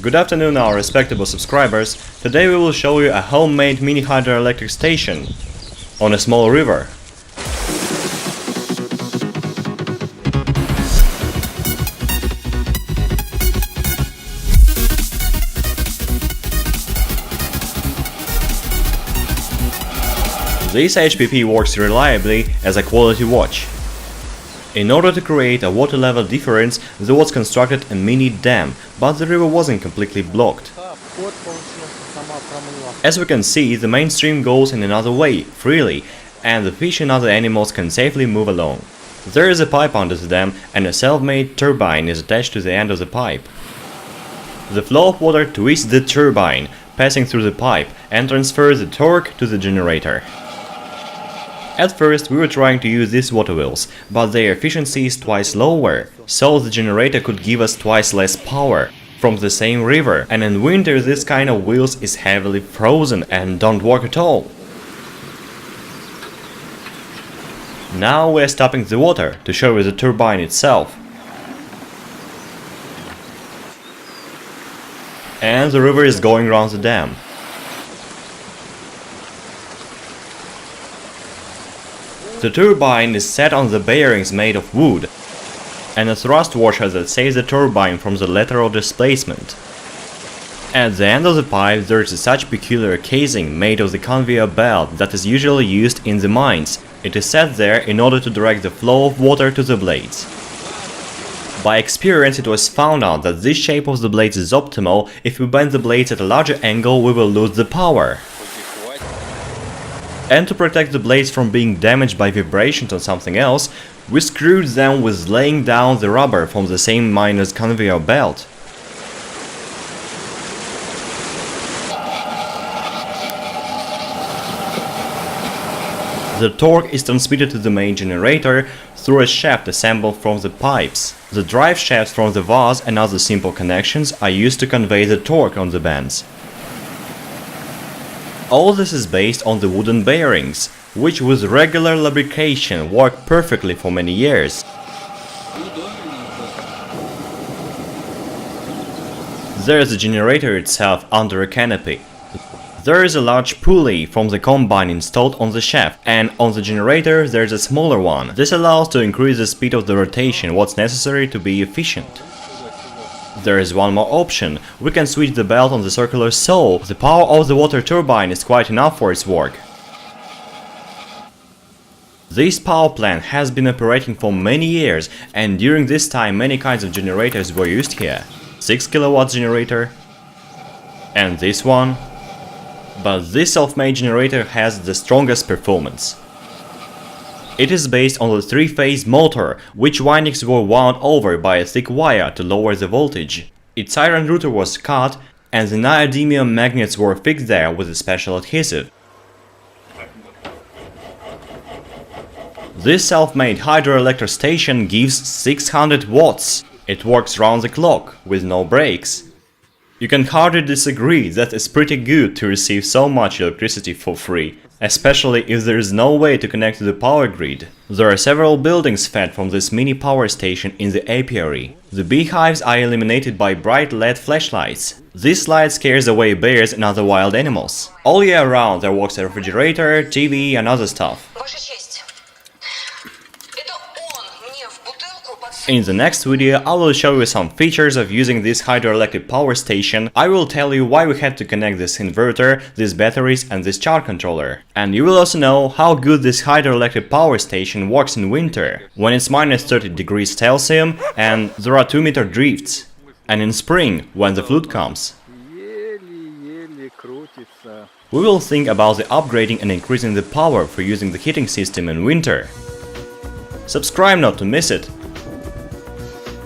Good afternoon, our respectable subscribers. Today we will show you a homemade mini hydroelectric station on a small river. This HPP works reliably as a quality watch. In order to create a water level difference, the watch constructed a mini dam, but the river wasn't completely blocked. As we can see, the main stream goes in another way, freely, and the fish and other animals can safely move along. There is a pipe under the dam, and a self-made turbine is attached to the end of the pipe. The flow of water twists the turbine, passing through the pipe, and transfers the torque to the generator. At first we were trying to use these water wheels, but their efficiency is twice lower, so the generator could give us twice less power from the same river, and in winter this kind of wheels is heavily frozen and don't work at all. Now we are stopping the water to show you the turbine itself. And the river is going around the dam. The turbine is set on the bearings made of wood, and a thrust washer that saves the turbine from the lateral displacement. At the end of the pipe there is such peculiar casing made of the conveyor belt that is usually used in the mines. It is set there in order to direct the flow of water to the blades. By experience it was found out that this shape of the blades is optimal. If we bend the blades at a larger angle we will lose the power. And to protect the blades from being damaged by vibrations or something else, we screwed them with laying down the rubber from the same miner's conveyor belt. The torque is transmitted to the main generator through a shaft assembled from the pipes. The drive shafts from the vase and other simple connections are used to convey the torque on the bands. All this is based on the wooden bearings, which with regular lubrication work perfectly for many years. There is the generator itself under a canopy. There is a large pulley from the combine installed on the shaft, and on the generator there is a smaller one. This allows to increase the speed of the rotation, what's necessary to be efficient. There is one more option. We can switch the belt on the circular saw. The power of the water turbine is quite enough for its work. This power plant has been operating for many years, and during this time many kinds of generators were used here. 6 kW generator and this one. But this self-made generator has the strongest performance. It is based on the 3-phase motor, which windings were wound over by a thick wire to lower the voltage. Its iron router was cut, and the neodymium magnets were fixed there with a special adhesive. This self-made hydroelectric station gives 600 watts. It works round the clock, with no breaks. You can hardly disagree that it's pretty good to receive so much electricity for free, especially if there is no way to connect to the power grid. There are several buildings fed from this mini power station in the apiary. The beehives are illuminated by bright LED flashlights. This light scares away bears and other wild animals. All year round there works a refrigerator, TV and other stuff. In the next video I will show you some features of using this hydroelectric power station. I will tell you why we had to connect this inverter, these batteries and this charge controller. And you will also know how good this hydroelectric power station works in winter, when it's minus 30 degrees Celsius and there are 2-meter drifts, and in spring, when the flood comes. We will think about the upgrading and increasing the power for using the heating system in winter. Subscribe not to miss it.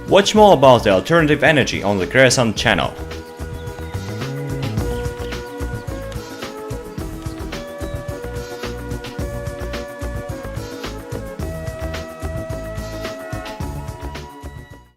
Watch more about the alternative energy on the Crescent channel.